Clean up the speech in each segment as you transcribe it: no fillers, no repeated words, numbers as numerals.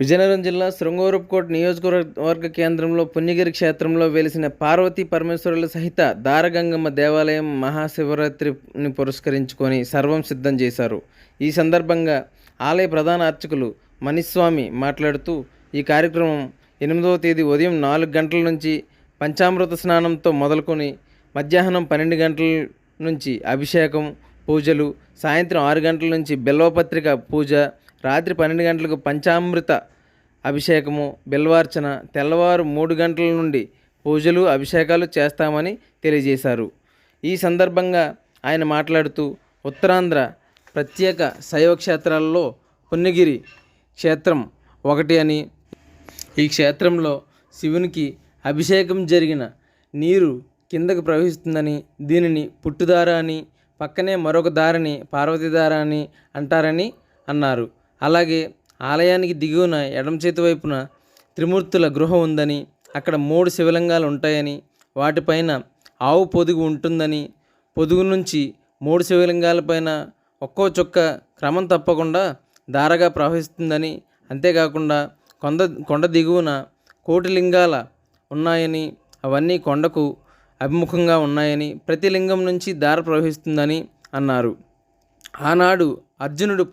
విజయనగరం జిల్లా శృంగవరపుకోట నియోజకవర్గ కేంద్రంలో పుణ్యగిరి క్షేత్రంలో వెలిసిన పార్వతీ పరమేశ్వరుల సహిత దారగంగమ్మ దేవాలయం మహాశివరాత్రిని పురస్కరించుకొని సర్వం సిద్ధం చేశారు. ఈ సందర్భంగా ఆలయ ప్రధాన అర్చకులు మణిస్వామి మాట్లాడుతూ ఈ కార్యక్రమం 8వ తేదీ ఉదయం 4 గంటల నుంచి పంచామృత స్నానంతో మొదలుకొని మధ్యాహ్నం 12 గంటల నుంచి అభిషేకం పూజలు, సాయంత్రం 6 గంటల నుంచి బిల్వపత్రిక పూజ, రాత్రి 12 గంటలకు పంచామృత అభిషేకము, బిల్వార్చన, తెల్లవారు 3 గంటల నుండి పూజలు అభిషేకాలు చేస్తామని తెలియజేశారు. ఈ సందర్భంగా ఆయన మాట్లాడుతూ ఉత్తరాంధ్ర ప్రత్యేక శైవ క్షేత్రాలలో పుణ్యగిరి క్షేత్రం ఒకటి అని, ఈ క్షేత్రంలో శివునికి అభిషేకం జరిగిన నీరు కిందకు ప్రవహిస్తుందని, దీనిని పుట్టుదార అని, పక్కనే మరొక దారిని పార్వతీదార అని అంటారని అన్నారు. అలాగే ఆలయానికి దిగువన ఎడమ చేతి వైపున త్రిమూర్తుల గృహ ఉందని, అక్కడ 3 శివలింగాలు ఉంటాయని, వాటిపైన ఆవు పొదుగు ఉంటుందని, పొదుగు నుంచి 3 శివలింగాలపైన ఒక్కో చుక్క క్రమం తప్పకుండా ధారగా ప్రవహిస్తుందని, అంతేకాకుండా కొండ దిగువన 1 కోటి లింగాల ఉన్నాయని, అవన్నీ కొండకు అభిముఖంగా ఉన్నాయని, ప్రతి లింగం నుంచి ధార ప్రవహిస్తుందని అన్నారు. ఆనాడు అర్జునుడు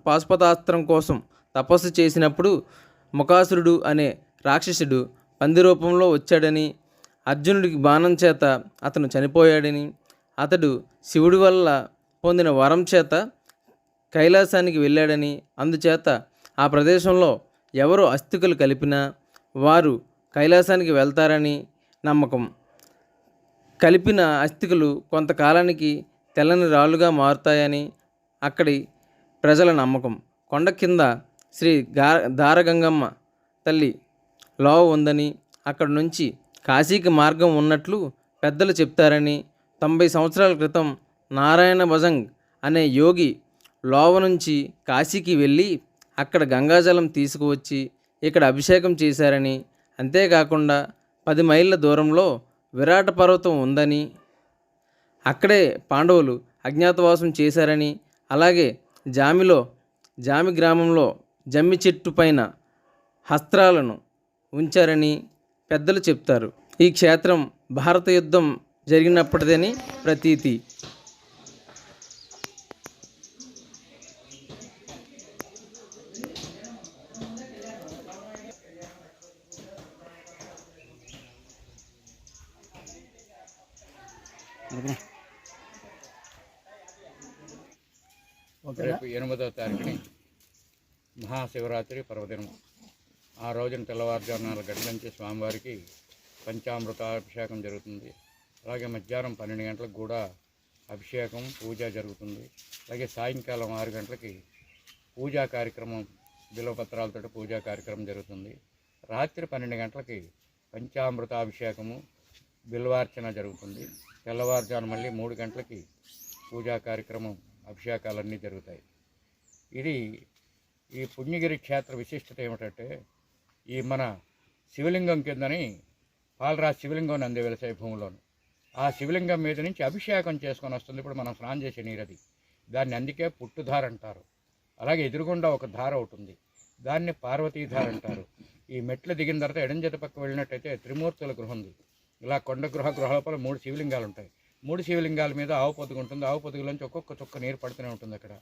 పాశుపతాస్త్రం కోసం తపస్సు చేసినప్పుడు ముఖాసురుడు అనే రాక్షసుడు పంది రూపంలో వచ్చాడని, అర్జునుడికి బాణం చేత అతను చనిపోయాడని, అతడు శివుడి వల్ల పొందిన వరం చేత కైలాసానికి వెళ్ళాడని, అందుచేత ఆ ప్రదేశంలో ఎవరు అస్థికలు కలిపినా వారు కైలాసానికి వెళ్తారని నమ్మకం. కలిపిన అస్థికలు కొంతకాలానికి తెల్లని రాళ్ళుగా మారుతాయని అక్కడి ప్రజల నమ్మకం. కొండ కింద శ్రీ దారగంగమ్మ తల్లి లోవ ఉందని, అక్కడి నుంచి కాశీకి మార్గం ఉన్నట్లు పెద్దలు చెప్తారని, 90 సంవత్సరాల క్రితం నారాయణ భజంగ్ అనే యోగి లోవ నుంచి కాశీకి వెళ్ళి అక్కడ గంగాజలం తీసుకువచ్చి ఇక్కడ అభిషేకం చేశారని, అంతేకాకుండా 10 మైళ్ళ దూరంలో విరాట పర్వతం ఉందని, అక్కడే పాండవులు అజ్ఞాతవాసం చేశారని, అలాగే జామి గ్రామంలో జమ్మి చెట్టు పైన హస్త్రాలను ఉంచారని పెద్దలు చెప్తారు. ఈ క్షేత్రం భారత యుద్ధం జరిగినప్పటిదని ప్రతీతి. రేపు 8వ తారీఖుని మహాశివరాత్రి పర్వదినం. ఆ రోజున తెల్లవారుజామున 4 గంటల నుంచి స్వామివారికి పంచామృతాభిషేకం జరుగుతుంది. అలాగే మధ్యాహ్నం 12 గంటలకు కూడా అభిషేకం పూజ జరుగుతుంది. అలాగే సాయంకాలం 6 గంటలకి పూజా కార్యక్రమం, బిల్వపత్రాలతో పూజా కార్యక్రమం జరుగుతుంది. రాత్రి 12 గంటలకి పంచామృతాభిషేకము, బిల్వార్చన జరుగుతుంది. తెల్లవారుజామున మళ్ళీ 3 గంటలకి పూజా కార్యక్రమం, అభిషేకాలన్నీ జరుగుతాయి. ఇది ఈ పుణ్యగిరి క్షేత్ర విశిష్టత ఏమిటంటే, ఈ మన శివలింగం కిందని పాలరాజు శివలింగం నంది వెలసాయి భూమిలోను. ఆ శివలింగం మీద నుంచి అభిషేకం చేసుకొని వస్తుంది. ఇప్పుడు మనం స్నానం చేసే నీరది, దాన్ని అందుకే పుట్టుధార అంటారు. అలాగే ఎదురుగుండా ఒక ధార అవుతుంది, దాన్ని పార్వతీధార అంటారు. ఈ మెట్లు దిగిన తర్వాత ఎడం చేతి పక్క వెళ్ళినట్టయితే త్రిమూర్తుల గృహం ఉంది. ఇలా కొండ గృహ లోపల 3 శివలింగాలు ఉంటాయి. 3 శివలింగాల మీద ఆవు పొదుగు ఉంటుంది. ఆవు పొదుగులోంచి ఒక్కొక్క చుక్క నీరు పడుతూనే ఉంటుంది. అక్కడ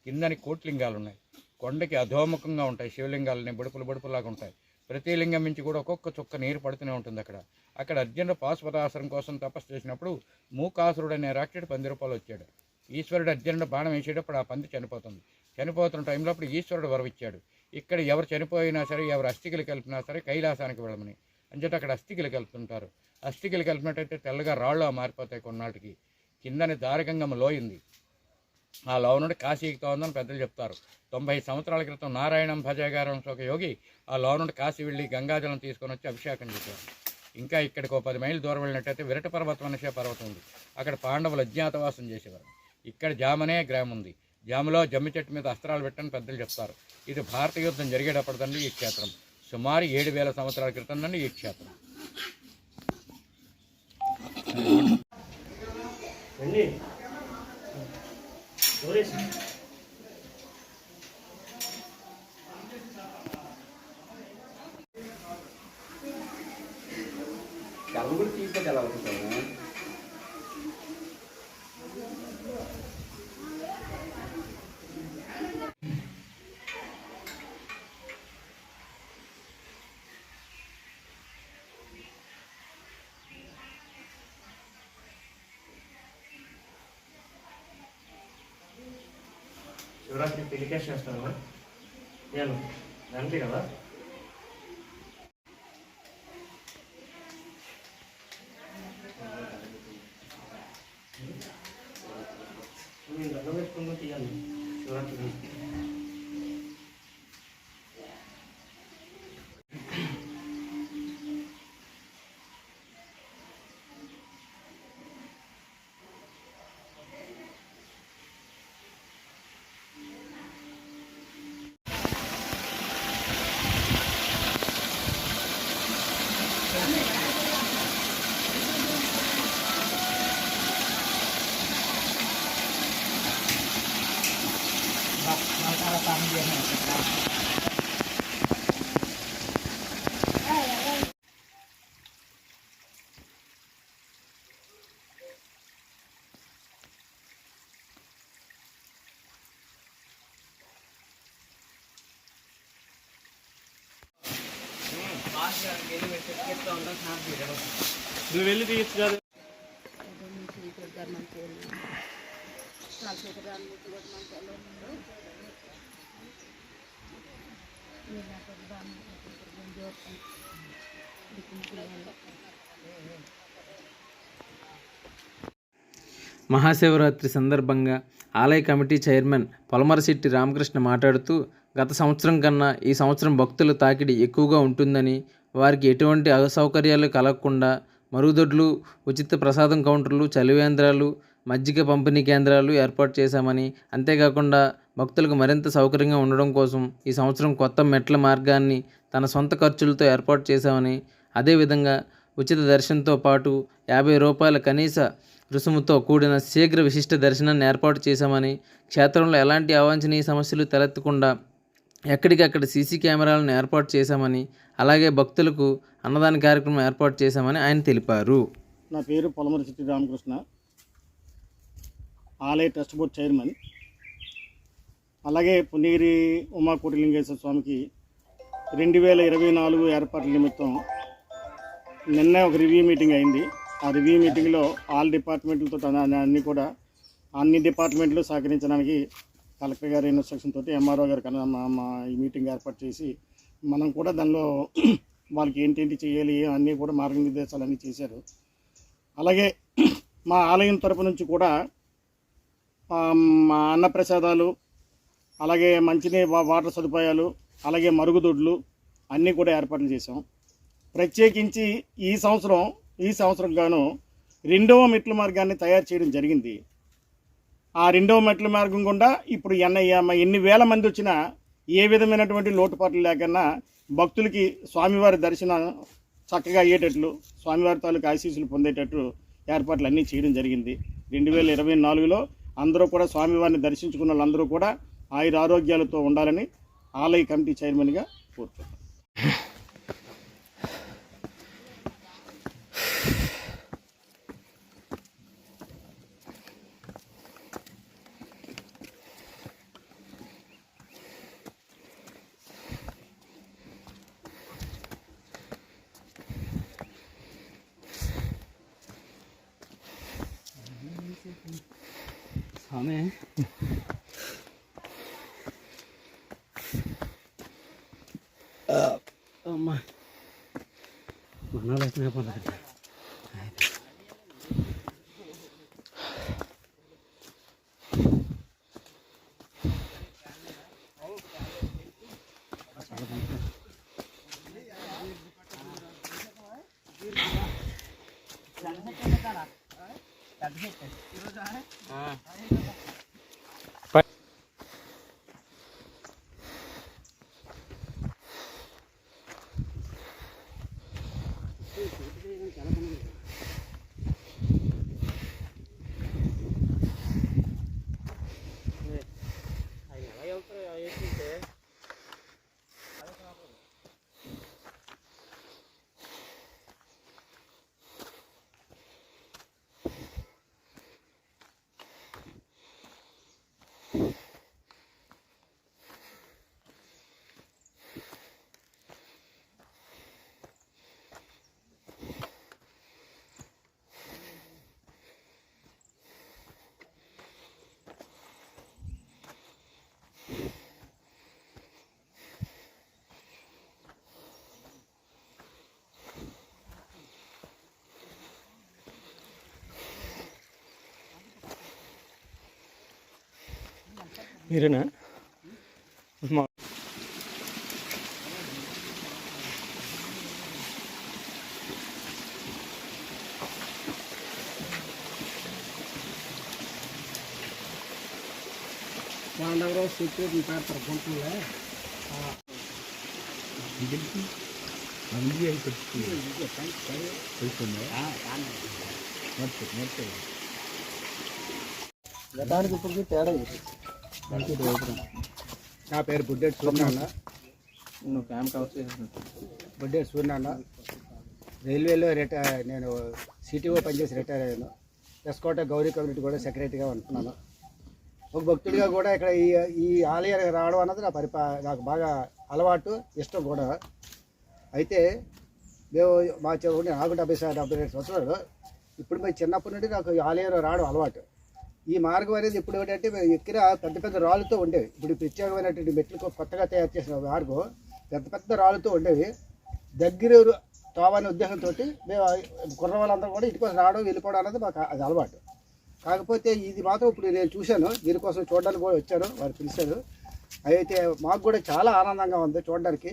కిందని 1 కోటి లింగాలు ఉన్నాయి. కొండకి అధోముఖంగా ఉంటాయి శివలింగాలని, బడుపులాగా ఉంటాయి. ప్రతి లింగం నుంచి కూడా ఒక్కొక్క చుక్క నీరు పడుతూనే ఉంటుంది. అక్కడ అర్జునుడు పాశుపతాస్త్రం కోసం తపస్సు చేసినప్పుడు మూకాసురుడు అనే రాక్షసుడు 10 రూపాయలు వచ్చాడు. ఈశ్వరుడు అర్జునుడు బాణం వేసేటప్పుడు ఆ పంది చనిపోతుంది. చనిపోతున్న టైంలో అప్పుడు ఈశ్వరుడు వరం ఇచ్చాడు, ఇక్కడ ఎవరు చనిపోయినా సరే, ఎవరు అస్థికలు కలిపినా సరే కైలాసానికి వెళ్ళమని. అంచేత అక్కడ అస్థికలు కలుపుతుంటారు. అస్థికలు కలిపినట్టయితే తెల్లగా రాళ్ళు మారిపోతాయి. కొన్నాటికి కిందని దారగంగమ్మ లోయింది. ఆ లోవ నుండి కాశీకి తోందని పెద్దలు చెప్తారు. 90 సంవత్సరాల క్రితం నారాయణం భజగారం ఒక యోగి ఆ లోవ నుండి కాశీ వెళ్ళి గంగాజలం తీసుకొని వచ్చి అభిషేకం చేశారు. ఇంకా ఇక్కడికి 10 మైళ్ళు దూరం వెళ్ళినట్టయితే విరట పర్వతం అనే పర్వతం ఉంది. అక్కడ పాండవులు అజ్ఞాతవాసం చేసేవారు. ఇక్కడ జామనే గ్రామం ఉంది. జాములో జమ్మి చెట్టు మీద అస్త్రాలు పెట్టని పెద్దలు చెప్తారు. ఇది భారత యుద్ధం జరిగేటప్పటిదండి ఈ క్షేత్రం. సుమారు 7000 సంవత్సరాల క్రితం నుండి ఈ క్షేత్రం. అవి కూడా తీసుకొచ్చి ఎలా అవుతుంది? శివరాత్రి టెలికాస్ట్ చేస్తాను నేను అంతే కదా. నేను దండం పెట్టుకుంటూ తీయాలి శివరాత్రి. నువ్వు వెళ్ళి తీయచ్చు కాదు. మహాశివరాత్రి సందర్భంగా ఆలయ కమిటీ చైర్మన్ పొలమరశెట్టి రామకృష్ణ మాట్లాడుతూ, గత సంవత్సరం కన్నా ఈ సంవత్సరం భక్తుల తాకిడి ఎక్కువగా ఉంటుందని, వారికి ఎటువంటి అసౌకర్యాలు కలగకుండా మరుగుదొడ్లు, ఉచిత ప్రసాదం కౌంటర్లు, చలివేంద్రాలు, మజ్జిగ పంపిణీ కేంద్రాలు ఏర్పాటు చేశామని, అంతేకాకుండా భక్తులకు మరింత సౌకర్యంగా ఉండడం కోసం ఈ సంవత్సరం కొత్త మెట్ల మార్గాన్ని తన సొంత ఖర్చులతో ఏర్పాటు చేశామని, అదేవిధంగా ఉచిత దర్శనంతో పాటు రూ. 50 కనీస రుసుముతో కూడిన శీఘ్ర విశిష్ట దర్శనాన్ని ఏర్పాటు చేశామని, క్షేత్రంలో ఎలాంటి అవాంఛనీయ సమస్యలు తలెత్తకుండా ఎక్కడికక్కడ సీసీ కెమెరాలను ఏర్పాటు చేశామని, అలాగే భక్తులకు అన్నదాన కార్యక్రమం ఏర్పాటు చేశామని ఆయన తెలిపారు. నా పేరు పొలమరశెట్టి రామకృష్ణ, ఆలయ ట్రస్ట్ బోర్డ్ చైర్మన్. అలాగే పుణ్యగిరి ఉమాకోటిలింగేశ్వర స్వామికి 2024 ఏర్పాట్ల నిమిత్తం నిన్న ఒక రివ్యూ మీటింగ్ అయింది. ఆ రివ్యూ మీటింగ్లో ఆల్ డిపార్ట్మెంట్లతో అన్ని డిపార్ట్మెంట్లు సహకరించడానికి కలెక్టర్ గారి ఇన్స్ట్రక్షన్ తోటి ఎంఆర్ఓ గారు ఈ మీటింగ్ ఏర్పాటు చేసి మనం కూడా దానిలో వాళ్ళకి ఏంటేంటి చేయాలి అన్నీ కూడా మార్గనిర్దేశాలు అన్నీ చేశారు. అలాగే మా ఆలయం తరపు నుంచి కూడా మా అన్నప్రసాదాలు, అలాగే మంచినీరు వాటర్ సదుపాయాలు, అలాగే మరుగుదొడ్లు అన్నీ కూడా ఏర్పాట్లు చేసాం. ప్రత్యేకించి ఈ సంవత్సరం గాను 2వ మెట్ల మార్గాన్ని తయారు చేయడం జరిగింది. ఆ 2వ మెట్ల మార్గం గుండా ఇప్పుడు ఎన్ని వేల మంది వచ్చినా ఏ విధమైనటువంటి లోటుపాట్లు లేకుండా భక్తులకి స్వామివారి దర్శనం చక్కగా అయ్యేటట్లు, స్వామివారి తాలూకు ఆశీస్సులు పొందేటట్లు ఏర్పాట్లు అన్నీ చేయడం జరిగింది. 2024లో అందరూ కూడా స్వామివారిని దర్శించుకున్న వాళ్ళందరూ కూడా ఆయురారోగ్యాలతో ఉండాలని ఆలయ కమిటీ చైర్మన్గా కోరుతున్నాను. అమ్మా మనాలు వచ్చినా పర్లేదు. మీరేనా? గతానికి ఇప్పటికీ తేడా. నా పేరు బుడ్డేటి సూర్యనారాయణ. నువ్వు క్యాంప్ కవర్ బుడ్డేటి సూర్యనారాయణ. రైల్వేలో నేను సిటీఓ పనిచేసి రిటైర్ అయ్యాను. ఎస్కోట గౌరీ కమ్యూనిటీ కూడా సెక్రటరీగా ఉంటున్నాను. ఒక భక్తుడిగా కూడా ఇక్కడ ఈ ఆలయానికి రావడం అన్నది నాకు బాగా అలవాటు, ఇష్టం కూడా. అయితే మేము నాకు 72 సంవత్సరాలు. ఇప్పుడు మేము చిన్నప్పటి నుండి నాకు ఈ ఆలయంలో రావడం అలవాటు. ఈ మార్గం అనేది ఇప్పుడు ఏంటంటే మేము ఎక్కిన పెద్ద పెద్ద రాళ్ళతో ఉండేవి. ఇప్పుడు ప్రత్యేకమైనటువంటి మెట్లు కొత్తగా తయారు చేసిన మార్గం పెద్ద పెద్ద రాళ్ళతో ఉండేవి. దగ్గర తోవనే ఉద్దేశంతో మేము కుర్ర వాళ్ళందరూ కూడా ఇంటికోసం రావడం వెళ్ళిపోవడం అనేది మాకు అది అలవాటు. కాకపోతే ఇది మాత్రం ఇప్పుడు నేను చూశాను, దీనికోసం చూడడానికి కూడా వచ్చాను, వారు పిలిచారు. అయితే మాకు కూడా చాలా ఆనందంగా ఉంది చూడడానికి.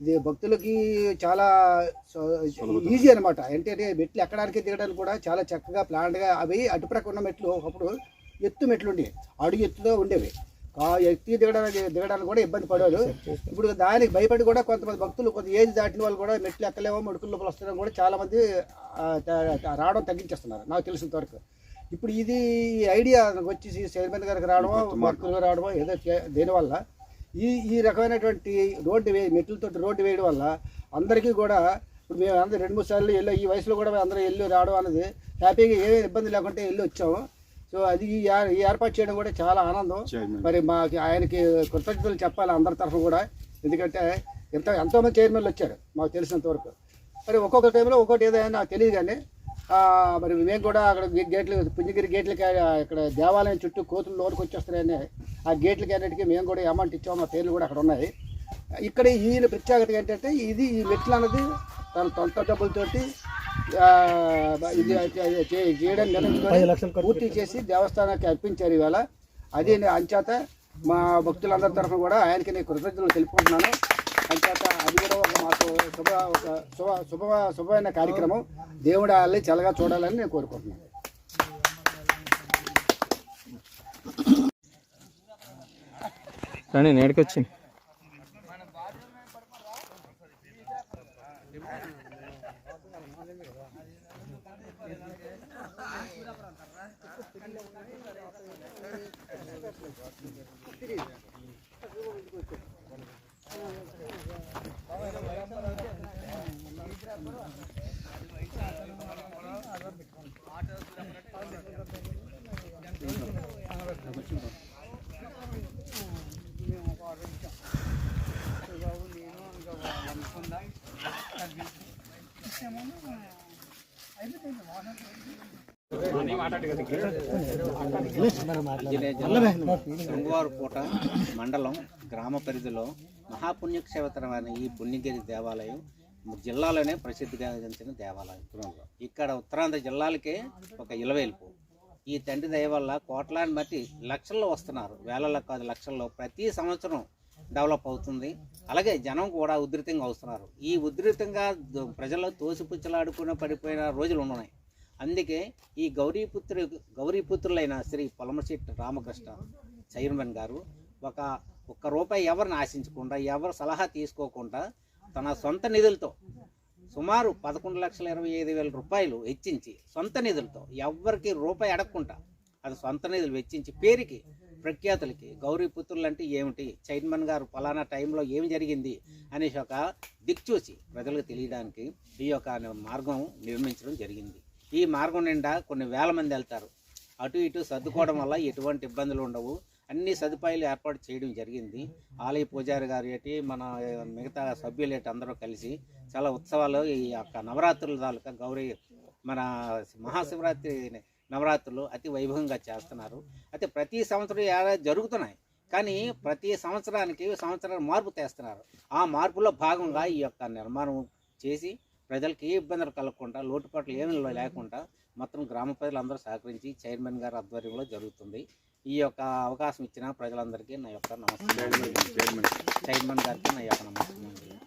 ఇది భక్తులకి చాలా ఈజీ అనమాట. ఏంటంటే మెట్లు ఎక్కడానికి దిగడానికి కూడా చాలా చక్కగా ప్లాన్డ్గా. అవి అటుప్రక్క ఉన్న మెట్లు ఒకప్పుడు ఎత్తు మెట్లు ఉండేవి, అడుగు ఎత్తుతో ఉండేవి. ఎత్తి దిగడానికి కూడా ఇబ్బంది పడేవారు. ఇప్పుడు దానికి భయపడి కూడా కొంతమంది భక్తులు కొంత ఏజ్ దాటిన వాళ్ళు కూడా మెట్లు ఎక్కలేవో ముడుకుల లోపల వస్తున్నారని కూడా చాలామంది రావడం తగ్గించేస్తున్నారు నాకు తెలిసినంత వరకు. ఇప్పుడు ఇది ఐడియా వచ్చేసి చైర్మన్ గారికి రావడమో భక్తులు రావడమో ఏదో దేనివల్ల ఈ రకమైనటువంటి మెట్లతో రోడ్డు వేయడం వల్ల అందరికీ కూడా ఇప్పుడు మేము అందరూ 2-3 సార్లు వెళ్ళి ఈ వయసులో కూడా అందరూ వెళ్ళి రావడం అనేది హ్యాపీగా ఏమేమి ఇబ్బంది లేకుంటే వెళ్ళి వచ్చాము. సో అది ఈ ఏర్పాటు చేయడం కూడా చాలా ఆనందం. మరి మాకు ఆయనకి కృతజ్ఞతలు చెప్పాలి అందరి తరఫున కూడా. ఎందుకంటే ఎంతోమంది చైర్మన్లు వచ్చారు మాకు తెలిసినంత వరకు. మరి ఒక్కొక్క టైంలో ఒక్కొక్కటి ఏదైనా నాకు తెలియదు. కానీ మరి మేము కూడా అక్కడ గేట్లు పుణ్యగిరి గేట్లకి ఇక్కడ దేవాలయం చుట్టూ కోతులు లోనికి వచ్చేస్తున్నాయని ఆ గేట్లకి అన్నిటికీ మేము కూడా అమౌంట్ ఇచ్చాము. మా పేర్లు కూడా అక్కడ ఉన్నాయి. ఇక్కడ ఈయన ప్రత్యేకత ఏంటంటే ఈ మెట్లు అన్నది తన సొంత డబ్బులతోటి ఇది చేయడం నిర్ణయించుకొని పూర్తి చేసి దేవస్థానానికి అర్పించారు ఇవాళ. అది అంచేత మా భక్తులందరి తరఫున కూడా ఆయనకి నేను కృతజ్ఞతలు తెలుపుకుంటున్నాను. అంచేత అది కూడా మాకు శుభమైన కార్యక్రమం. దేవుడు వాళ్ళని చల్లగా చూడాలని నేను కోరుకుంటున్నాను. రండి నేడికి వచ్చింది. శృంగవారకోట మండలం గ్రామ పరిధిలో మహాపుణ్యక్షేత్రమైన ఈ పుణ్యగిరి దేవాలయం జిల్లాలోనే ప్రసిద్ధిగాంచిన దేవాలయం. ఇక్కడ ఉత్తరాంధ్ర జిల్లాలకే ఒక ఇలవేల్పు. ఈ తండ్రి దయ వల్ల కోట్లాది మట్టి లక్షల్లో వస్తున్నారు, వేలల్లో కాదు లక్షల్లో. ప్రతి సంవత్సరం డెవలప్ అవుతుంది. అలాగే జనం కూడా ఉధృతంగా వస్తున్నారు. ఈ ఉధృతంగా ప్రజల్లో తోసిపుచ్చలాడుకుని పడిపోయిన రోజులు ఉన్నాయి. అందుకే ఈ గౌరీపుత్రులైన శ్రీ పొలమశెట్టి రామకృష్ణ చైర్మన్ గారు ఒక్క రూపాయి ఎవరిని ఆశించకుండా, ఎవరు సలహా తీసుకోకుండా తన సొంత నిధులతో సుమారు 11,25,000 రూపాయలు వెచ్చించి, సొంత నిధులతో ఎవరికి రూపాయి అడగకుండా అది సొంత నిధులు వెచ్చించి పేరుకి ప్రఖ్యాతులకి గౌరీపుత్రులు అంటే ఏమిటి, చైర్మన్ గారు ఫలానా టైంలో ఏమి జరిగింది అనేసి ఒక దిక్చూసి ప్రజలకు తెలియడానికి ఈ యొక్క మార్గం నిర్మించడం జరిగింది. ఈ మార్గం నిండా కొన్ని వేల మంది వెళ్తారు. అటు ఇటు సర్దుకోవడం వల్ల ఎటువంటి ఇబ్బందులు ఉండవు. అన్ని సదుపాయాలు ఏర్పాటు చేయడం జరిగింది. ఆలయ పూజారి గారు ఏంటి, మన మిగతా సభ్యులు ఏంటి అందరూ కలిసి చాలా ఉత్సవాలు ఈ యొక్క నవరాత్రుల తాలూకా మన మహాశివరాత్రి నవరాత్రులు అతి వైభవంగా చేస్తున్నారు. అయితే ప్రతి సంవత్సరం జరుగుతున్నాయి, కానీ ప్రతి సంవత్సరానికి మార్పు తెస్తున్నారు. ఆ మార్పులో భాగంగా ఈ యొక్క నిర్మాణం చేసి ప్రజలకు ఏ ఇబ్బందులు కలగకుండా లోటుపాట్లు ఏమీ లేకుండా మొత్తం గ్రామ ప్రజలందరూ సహకరించి చైర్మన్ గారి ఆధ్వర్యంలో జరుగుతుంది. ఈ యొక్క అవకాశం ఇచ్చిన ప్రజలందరికీ నా యొక్క నమస్కారం. చైర్మన్ గారికి నా యొక్క నమస్కారం.